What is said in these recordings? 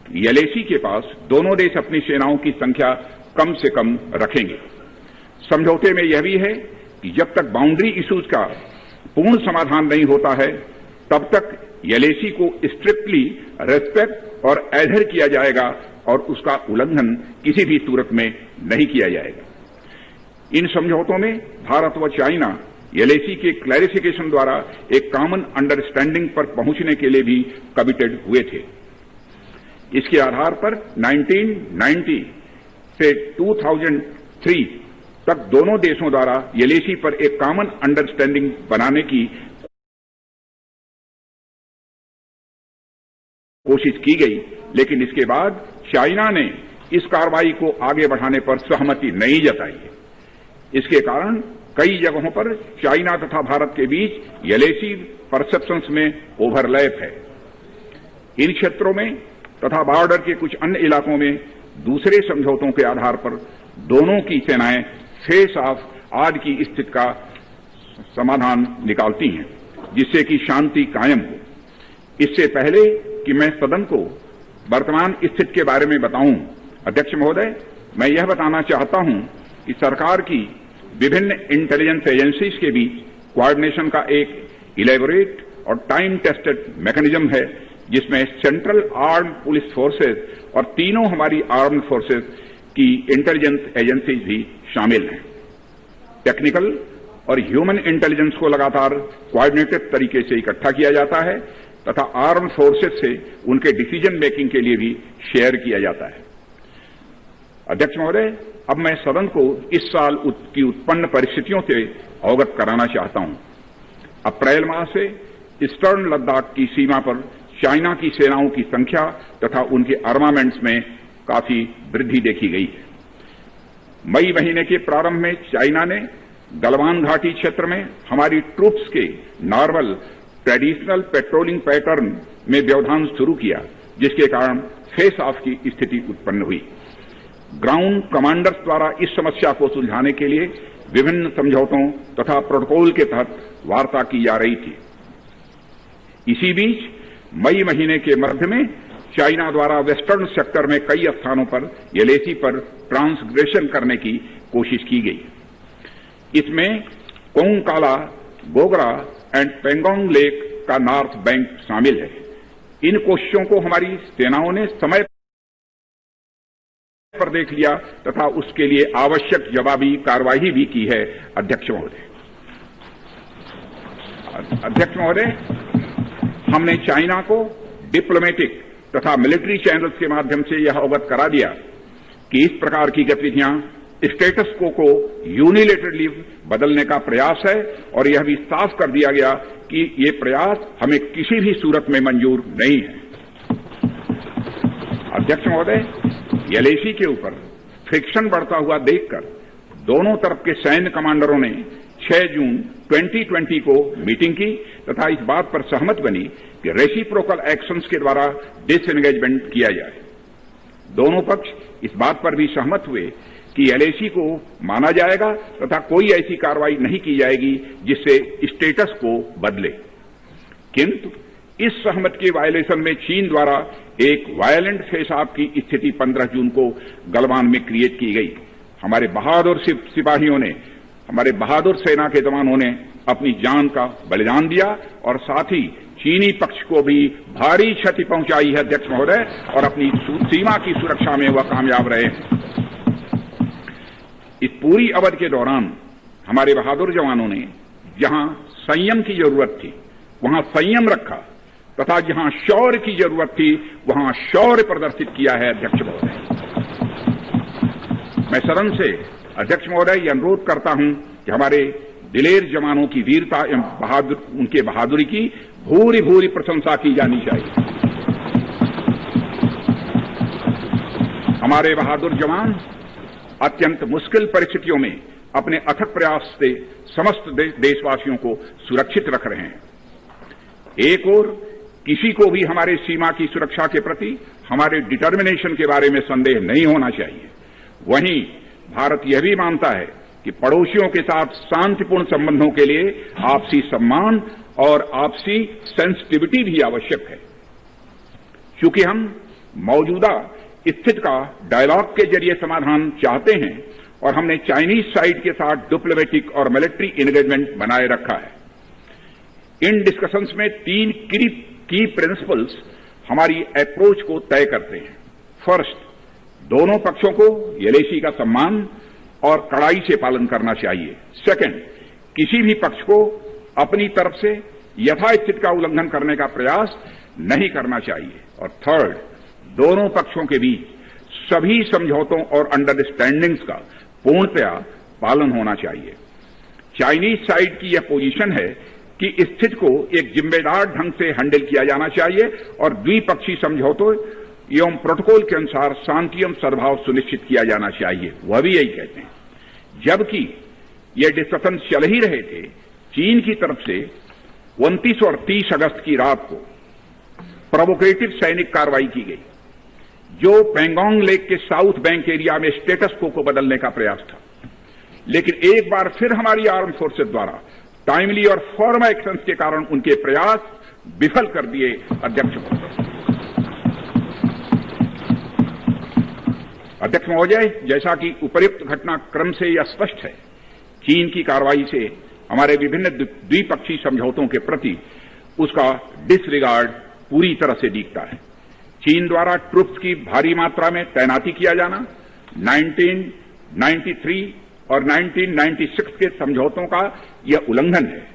LAC के पास दोनों देश अपनी सेनाओं की संख्या कम से कम रखेंगे। समझौते में यह भी है कि जब तक बाउंड्री इश्यूज का पूर्ण समाधान नहीं होता है तब तक एलएसी को स्ट्रिक्टली रेस्पेक्ट और एडहेर किया जाएगा और उसका उल्लंघन किसी भी सूरत में नहीं किया जाएगा। इन समझौतों में भारत व चाइना एलएसी के क्लैरिफिकेशन द्वारा एक कॉमन अंडरस्टैंडिंग पर पहुंचने के लिए भी कमिटेड हुए थे। इसके आधार पर 1990 से 2003 तक दोनों देशों द्वारा एलएसी पर एक कॉमन अंडरस्टैंडिंग बनाने की कोशिश की गई, लेकिन इसके बाद चाइना ने इस कार्रवाई को आगे बढ़ाने पर सहमति नहीं जताई। इसके कारण कई जगहों पर चाइना तथा भारत के बीच एलएसी परसेप्शंस में ओवरलैप है। इन क्षेत्रों में तथा बॉर्डर के कुछ अन्य इलाकों में दूसरे समझौतों के आधार पर दोनों की सेनाएं फेस ऑफ आज की स्थिति का समाधान निकालती हैं, जिससे कि शांति कायम हो। इससे पहले कि मैं सदन को वर्तमान स्थिति के बारे में बताऊं, अध्यक्ष महोदय, मैं यह बताना चाहता हूं कि सरकार की विभिन्न इंटेलिजेंस एजेंसीज के बीच कोऑर्डिनेशन का एक इलेबोरेट और टाइम टेस्टेड मैकेनिज्म है, जिसमें सेंट्रल आर्म्ड पुलिस फोर्सेज और तीनों हमारी आर्म्ड फोर्सेज की इंटेलिजेंस एजेंसीज भी शामिल हैं। टेक्निकल और ह्यूमन इंटेलिजेंस को लगातार कोऑर्डिनेटेड तरीके से इकट्ठा किया जाता है तथा आर्म्ड फोर्सेज से उनके डिसीजन मेकिंग के लिए भी शेयर किया जाता है। अध्यक्ष महोदय, अब मैं सदन को इस साल की उत्पन्न परिस्थितियों से अवगत कराना चाहता हूं। अप्रैल माह से ईस्टर्न लद्दाख की सीमा पर चाइना की सेनाओं की संख्या तथा उनके आर्मामेंट्स में काफी वृद्धि देखी गई है। मई महीने के प्रारंभ में चाइना ने गलवान घाटी क्षेत्र में हमारी ट्रूप्स के नॉर्मल ट्रेडिशनल पेट्रोलिंग पैटर्न में व्यवधान शुरू किया, जिसके कारण फेस ऑफ की स्थिति उत्पन्न हुई। ग्राउंड कमांडर्स द्वारा इस समस्या को सुलझाने के लिए विभिन्न समझौतों तथा प्रोटोकॉल के तहत वार्ता की जा रही थी। इसी बीच मई महीने के मध्य में चाइना द्वारा वेस्टर्न सेक्टर में कई स्थानों पर एलएसी पर ट्रांसग्रेशन करने की कोशिश की गई। इसमें कोंगकाला, गोगरा एंड पेंगोंग लेक का नॉर्थ बैंक शामिल है। इन कोशिशों को हमारी सेनाओं ने समय पर देख लिया तथा उसके लिए आवश्यक जवाबी कार्रवाई भी की है। अध्यक्ष महोदय, हमने चाइना को डिप्लोमेटिक तथा मिलिट्री चैनल्स के माध्यम से यह अवगत करा दिया कि इस प्रकार की गतिविधियां स्टेटस को यूनिलेटरली बदलने का प्रयास है और यह भी साफ कर दिया गया कि ये प्रयास हमें किसी भी सूरत में मंजूर नहीं है। अध्यक्ष महोदय, एलएसी के ऊपर फ्रिक्शन बढ़ता हुआ देखकर दोनों तरफ के सैन्य कमांडरों ने 6 जून 2020 को मीटिंग की तथा इस बात पर सहमत बनी कि रेसिप्रोकल एक्शंस के द्वारा डिसएंगेजमेंट किया जाए। दोनों पक्ष इस बात पर भी सहमत हुए कि एलएसी को माना जाएगा तथा कोई ऐसी कार्रवाई नहीं की जाएगी जिससे स्टेटस को बदले। किंतु इस सहमति के वायलेशन में चीन द्वारा एक वायलेंट फेस ऑफ की स्थिति 15 जून को गलवान में क्रिएट की गई। हमारे बहादुर सिपाहियों ने, हमारे बहादुर सेना के जवानों ने अपनी जान का बलिदान दिया और साथ ही चीनी पक्ष को भी भारी क्षति पहुंचाई है। अध्यक्ष महोदय, और अपनी सीमा की सुरक्षा में वह कामयाब रहे। इस पूरी अवधि के दौरान हमारे बहादुर जवानों ने जहां संयम की जरूरत थी वहां संयम रखा तथा जहां शौर्य की जरूरत थी वहां शौर्य प्रदर्शित किया है। अध्यक्ष महोदय, मैं सदन से अध्यक्ष महोदय यह अनुरोध करता हूं कि हमारे दिलेर जवानों की वीरता एवं उनके बहादुरी की भूरी भूरी प्रशंसा की जानी चाहिए। हमारे बहादुर जवान अत्यंत मुश्किल परिस्थितियों में अपने अथक प्रयास से समस्त देशवासियों को सुरक्षित रख रहे हैं। एक ओर किसी को भी हमारे सीमा की सुरक्षा के प्रति हमारे डिटर्मिनेशन के बारे में संदेह नहीं होना चाहिए। वहीं भारत यह भी मानता है कि पड़ोसियों के साथ शांतिपूर्ण संबंधों के लिए आपसी सम्मान और आपसी सेंसिटिविटी भी आवश्यक है। चूंकि हम मौजूदा स्थिति का डायलॉग के जरिए समाधान चाहते हैं और हमने चाइनीज साइड के साथ डिप्लोमेटिक और मिलिट्री एंगेजमेंट बनाए रखा है। इन डिस्कशंस में 3 की प्रिंसिपल्स हमारी अप्रोच को तय करते हैं। फर्स्ट, दोनों पक्षों को एलएसी का सम्मान और कड़ाई से पालन करना चाहिए। सेकंड, किसी भी पक्ष को अपनी तरफ से यथास्थिति का उल्लंघन करने का प्रयास नहीं करना चाहिए। और थर्ड, दोनों पक्षों के बीच सभी समझौतों और अंडरस्टैंडिंग्स का पूर्णतया पालन होना चाहिए। चाइनीज साइड की यह पोजीशन है कि स्थिति को एक जिम्मेदार ढंग से हैंडल किया जाना चाहिए और द्विपक्षीय समझौतों एवं प्रोटोकॉल के अनुसार शांति एवं सद्भाव सुनिश्चित किया जाना चाहिए। वह भी यही कहते हैं। जबकि ये डिस्कशन चल ही रहे थे, चीन की तरफ से 29 और 30 अगस्त की रात को प्रोवोकेटिव सैनिक कार्रवाई की गई, जो पैंगोंग लेक के साउथ बैंक एरिया में स्टेटस को बदलने का प्रयास था। लेकिन एक बार फिर हमारी आर्म फोर्सेज द्वारा टाइमली और फॉर्म एक्शंस के कारण उनके प्रयास विफल कर दिए। अध्यक्ष महोदय, जैसा कि उपर्युक्त घटनाक्रम से यह स्पष्ट है, चीन की कार्रवाई से हमारे विभिन्न द्विपक्षीय समझौतों के प्रति उसका डिसरिगार्ड पूरी तरह से दिखता है। चीन द्वारा ट्रुप्स की भारी मात्रा में तैनाती किया जाना 1993 और 1996 के समझौतों का यह उल्लंघन है।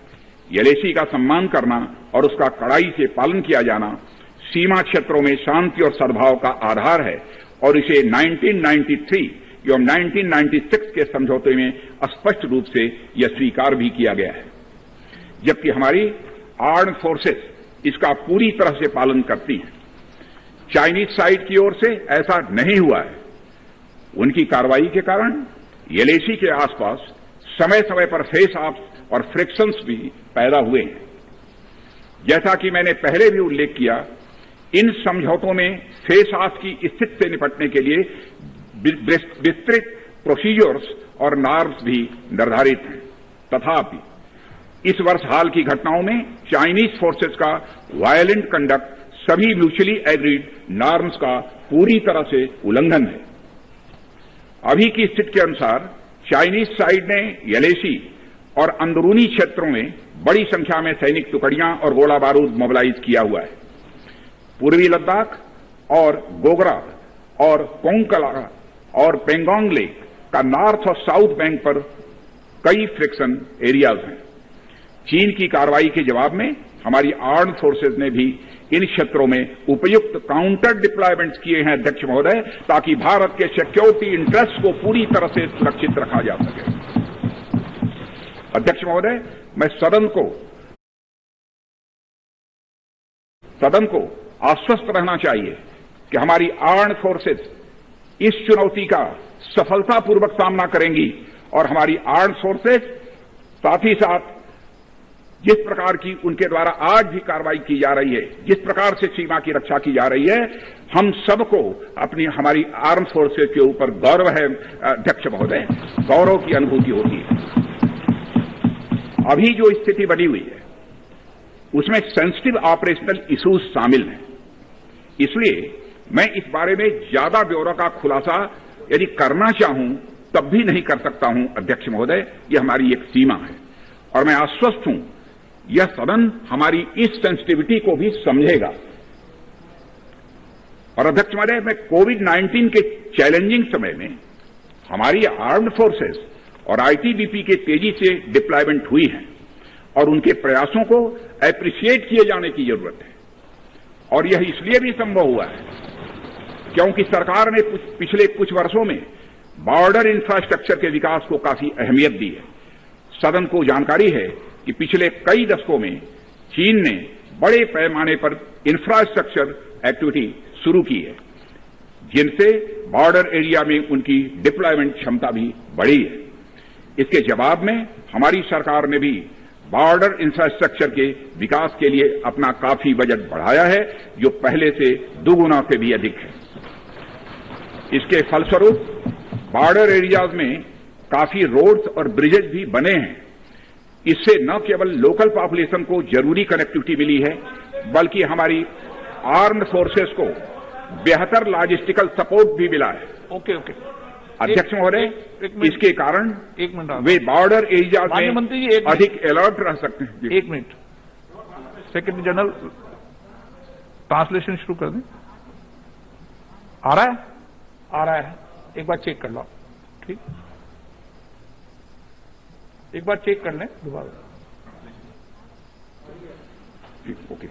एलएसी का सम्मान करना और उसका कड़ाई से पालन किया जाना सीमा क्षेत्रों में शांति और सद्भाव का आधार है और इसे 1993 एवं 1996 के समझौते में स्पष्ट रूप से यह स्वीकार भी किया गया है। जबकि हमारी आर्म्ड फोर्सेस इसका पूरी तरह से पालन करती हैं। चाइनीज साइड की ओर से ऐसा नहीं हुआ है। उनकी कार्रवाई के कारण एलएसी के आसपास समय समय पर फेस ऑफ्स और फ्रिक्शंस भी पैदा हुए हैं। जैसा कि मैंने पहले भी उल्लेख किया, इन समझौतों में फेस ऑफ की स्थिति से निपटने के लिए विस्तृत प्रोसीजर्स और नॉर्म्स भी निर्धारित हैं। तथापि इस वर्ष हाल की घटनाओं में चाइनीज फोर्सेस का वायलेंट कंडक्ट सभी म्यूचुअली एग्रीड नॉर्म्स का पूरी तरह से उल्लंघन है। अभी की स्थिति के अनुसार चाइनीज साइड ने एलएसी और अंदरूनी क्षेत्रों में बड़ी संख्या में सैनिक टुकड़ियां और गोला बारूद मोबिलाइज किया हुआ है। पूर्वी लद्दाख और गोगरा और कोंकला और पेंगोंग लेक का नॉर्थ और साउथ बैंक पर कई फ्रिक्शन एरियाज हैं। चीन की कार्रवाई के जवाब में हमारी आर्म्ड फोर्सेज ने भी इन क्षेत्रों में उपयुक्त काउंटर डिप्लॉयमेंट्स किए हैं अध्यक्ष महोदय, ताकि भारत के सिक्योरिटी इंटरेस्ट को पूरी तरह से सुरक्षित रखा जा सके। अध्यक्ष महोदय, मैं सदन को आश्वस्त रहना चाहिए कि हमारी आर्म्ड फोर्सेज इस चुनौती का सफलतापूर्वक सामना करेंगी और हमारी आर्म्ड फोर्सेज साथ ही साथ जिस प्रकार की उनके द्वारा आज भी कार्रवाई की जा रही है, जिस प्रकार से सीमा की रक्षा की जा रही है, हम सबको हमारी आर्म फोर्सेज के ऊपर गौरव है अध्यक्ष महोदय, गौरव की अनुभूति होती है। अभी जो स्थिति बनी हुई है उसमें सेंसिटिव ऑपरेशनल इश्यूज शामिल हैं। इसलिए मैं इस बारे में ज्यादा ब्यौरा का खुलासा यदि करना चाहूं तब भी नहीं कर सकता हूं अध्यक्ष महोदय, यह हमारी एक सीमा है और मैं आश्वस्त हूं यह सदन हमारी इस सेंसिटिविटी को भी समझेगा। और अध्यक्ष महोदय, मैं कोविड-19 के चैलेंजिंग समय में हमारी आर्म्ड फोर्सेस और आईटीबीपी के तेजी से डिप्लॉयमेंट हुई है और उनके प्रयासों को एप्रिशिएट किए जाने की जरूरत है। और यह इसलिए भी संभव हुआ है क्योंकि सरकार ने पिछले कुछ वर्षों में बॉर्डर इंफ्रास्ट्रक्चर के विकास को काफी अहमियत दी है। सदन को जानकारी है कि पिछले कई दशकों में चीन ने बड़े पैमाने पर इंफ्रास्ट्रक्चर एक्टिविटी शुरू की है, जिनसे बॉर्डर एरिया में उनकी डिप्लॉयमेंट क्षमता भी बढ़ी है। इसके जवाब में हमारी सरकार ने भी बॉर्डर इंफ्रास्ट्रक्चर के विकास के लिए अपना काफी बजट बढ़ाया है, जो पहले से दोगुना से भी अधिक है। इसके फलस्वरूप बॉर्डर एरियाज में काफी रोड्स और ब्रिजेज भी बने हैं। इससे न केवल लोकल पॉपुलेशन को जरूरी कनेक्टिविटी मिली है, बल्कि हमारी आर्म्ड फोर्सेस को बेहतर लॉजिस्टिकल सपोर्ट भी मिला है। ओके ओके अध्यक्ष महोदय, इसके कारण एक मिनट वे बॉर्डर एरियाज माननीय में मंत्री जी, अधिक अलर्ट रह सकते हैं। एक मिनट, सेक्रेटरी जनरल ट्रांसलेशन शुरू कर दें। आ रहा है? आ रहा है, एक बार चेक कर लो। ठीक, एक बार चेक कर लें दोबारा। ओके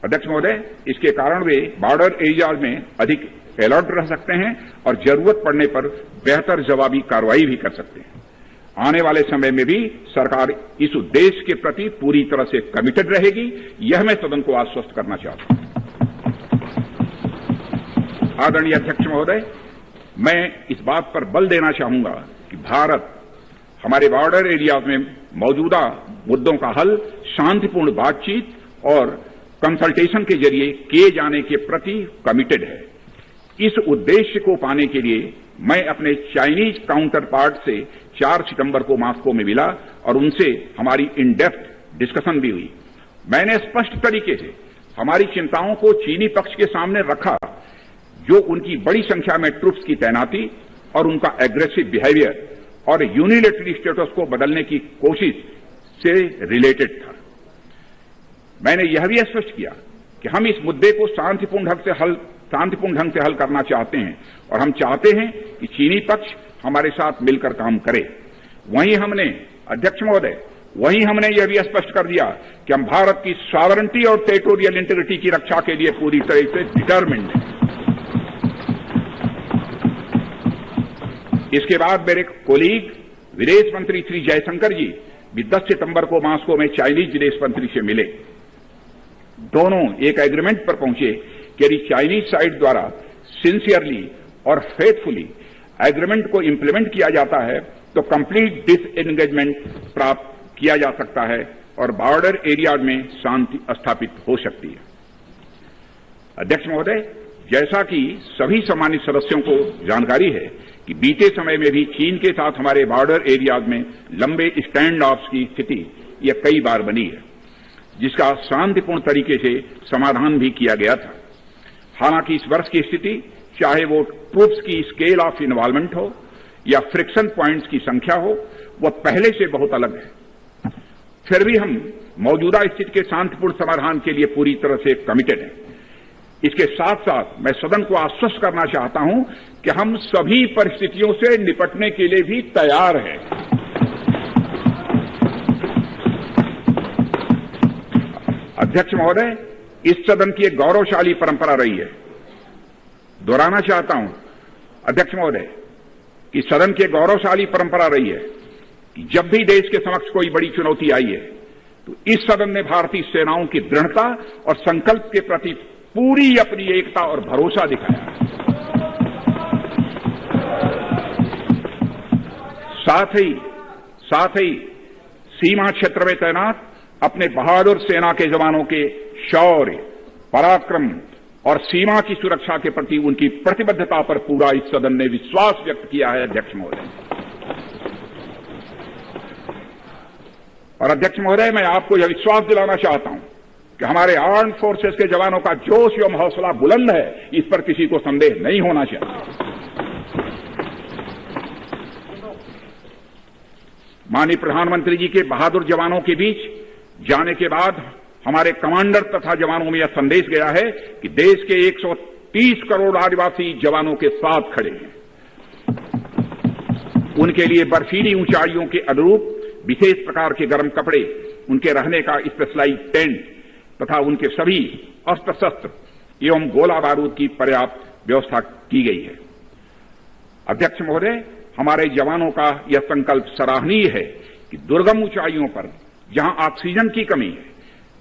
अध्यक्ष महोदय, इसके कारण वे बॉर्डर एरियाज में अधिक अलर्ट रह सकते हैं और जरूरत पड़ने पर बेहतर जवाबी कार्रवाई भी कर सकते हैं। आने वाले समय में भी सरकार इस उद्देश्य के प्रति पूरी तरह से कमिटेड रहेगी, यह मैं सदन को आश्वस्त करना चाहता हूं। आदरणीय अध्यक्ष महोदय, मैं इस बात पर बल देना चाहूंगा कि भारत हमारे बॉर्डर एरियाज में मौजूदा मुद्दों का हल शांतिपूर्ण बातचीत और कंसल्टेशन के जरिए किए जाने के प्रति कमिटेड है। इस उद्देश्य को पाने के लिए मैं अपने चाइनीज काउंटर पार्ट से 4 सितंबर को मॉस्को में मिला और उनसे हमारी इन डेप्थ डिस्कशन भी हुई। मैंने स्पष्ट तरीके से हमारी चिंताओं को चीनी पक्ष के सामने रखा, जो उनकी बड़ी संख्या में ट्रूप्स की तैनाती और उनका एग्रेसिव बिहेवियर और यूनिलैटरल स्टेटस को बदलने की कोशिश से रिलेटेड था। मैंने यह भी स्पष्ट किया कि हम इस मुद्दे को शांतिपूर्ण ढंग से हल करना चाहते हैं और हम चाहते हैं कि चीनी पक्ष हमारे साथ मिलकर काम करे। वहीं हमने अध्यक्ष महोदय, यह भी स्पष्ट कर दिया कि हम भारत की सॉवरेंटी और टेरिटोरियल इंटीग्रिटी की रक्षा के लिए पूरी तरह से डिटरमिन्ड हैं। इसके बाद मेरे कोलीग विदेश मंत्री श्री जयशंकर जी भी 10 सितंबर को मॉस्को में चाइनीज विदेश मंत्री से मिले। दोनों एक एग्रीमेंट पर पहुंचे कि यदि चाइनीज साइड द्वारा सिंसियरली और फेथफुली एग्रीमेंट को इंप्लीमेंट किया जाता है तो कंप्लीट डिसएंगेजमेंट प्राप्त किया जा सकता है और बॉर्डर एरिया में शांति स्थापित हो सकती है। अध्यक्ष महोदय, जैसा कि सभी सम्मानित सदस्यों को जानकारी है कि बीते समय में भी चीन के साथ हमारे बॉर्डर एरियाज में लंबे स्टैंड ऑफ्स की स्थिति यह कई बार बनी है, जिसका शांतिपूर्ण तरीके से समाधान भी किया गया था। हालांकि इस वर्ष की स्थिति, चाहे वो ट्रूप्स की स्केल ऑफ इन्वॉल्वमेंट हो या फ्रिक्शन पॉइंट्स की संख्या हो, वह पहले से बहुत अलग है। फिर भी हम मौजूदा स्थिति के शांतिपूर्ण समाधान के लिए पूरी तरह से कमिटेड हैं। इसके साथ साथ मैं सदन को आश्वस्त करना चाहता हूं कि हम सभी परिस्थितियों से निपटने के लिए भी तैयार हैं। अध्यक्ष महोदय, इस सदन की एक गौरवशाली परंपरा रही है। दोहराना चाहता हूं अध्यक्ष महोदय कि सदन की गौरवशाली परंपरा रही है कि जब भी देश के समक्ष कोई बड़ी चुनौती आई है तो इस सदन ने भारतीय सेनाओं की दृढ़ता और संकल्प के प्रति पूरी अपनी एकता और भरोसा दिखाया। साथ ही सीमा क्षेत्र में तैनात अपने बहादुर सेना के जवानों के शौर्य, पराक्रम और सीमा की सुरक्षा के प्रति उनकी प्रतिबद्धता पर पूरा इस सदन ने विश्वास व्यक्त किया है। अध्यक्ष महोदय और अध्यक्ष महोदय, मैं आपको यह विश्वास दिलाना चाहता हूं कि हमारे आर्म्ड फोर्सेस के जवानों का जोश एवं हौसला बुलंद है, इस पर किसी को संदेह नहीं होना चाहिए। माननीय प्रधानमंत्री जी के बहादुर जवानों के बीच जाने के बाद हमारे कमांडर तथा जवानों में यह संदेश गया है कि देश के 130 करोड़ आदिवासी जवानों के साथ खड़े हैं। उनके लिए बर्फीली ऊंचाइयों के अनुरूप विशेष प्रकार के गर्म कपड़े, उनके रहने का स्पेशलाइज टेंट तथा उनके सभी अस्त्र शस्त्र एवं गोला बारूद की पर्याप्त व्यवस्था की गई है। अध्यक्ष महोदय, हमारे जवानों का यह संकल्प सराहनीय है कि दुर्गम ऊंचाइयों पर जहां ऑक्सीजन की कमी है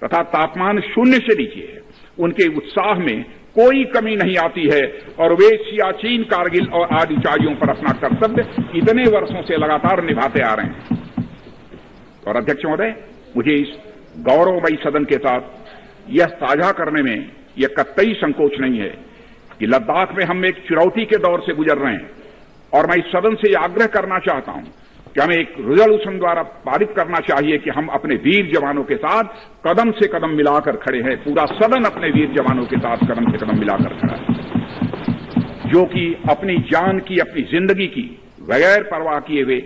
तथा तापमान 0 से नीचे है, उनके उत्साह में कोई कमी नहीं आती है और वे सियाचिन, कारगिल और आदि ऊंचाइयों पर अपना कर्तव्य इतने वर्षों से लगातार निभाते आ रहे हैं। और अध्यक्ष महोदय, मुझे इस गौरवमयी सदन के साथ यह साझा करने में यह कतई संकोच नहीं है कि लद्दाख में हम एक चुनौती के दौर से गुजर रहे हैं और मैं इस सदन से आग्रह करना चाहता हूं कि हमें एक रेजोल्यूशन द्वारा पारित करना चाहिए कि हम अपने वीर जवानों के साथ कदम से कदम मिलाकर खड़े हैं। पूरा सदन अपने वीर जवानों के साथ कदम से कदम मिलाकर खड़ा है, जो कि अपनी जान की, अपनी जिंदगी की बगैर परवाह किए हुए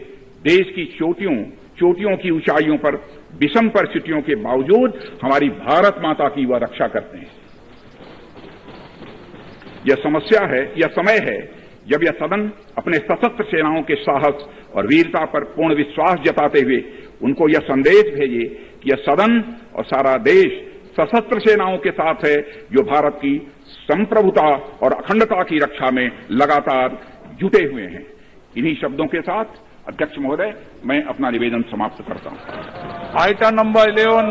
देश की चोटियों की ऊंचाइयों पर विषम परिस्थितियों के बावजूद हमारी भारत माता की वह रक्षा करते हैं। यह समस्या है, यह समय है जब यह सदन अपने सशस्त्र सेनाओं के साहस और वीरता पर पूर्ण विश्वास जताते हुए उनको यह संदेश भेजे कि यह सदन और सारा देश सशस्त्र सेनाओं के साथ है, जो भारत की संप्रभुता और अखंडता की रक्षा में लगातार जुटे हुए हैं। इन्हीं शब्दों के साथ अध्यक्ष महोदय, मैं अपना निवेदन समाप्त करता हूं। Item number 11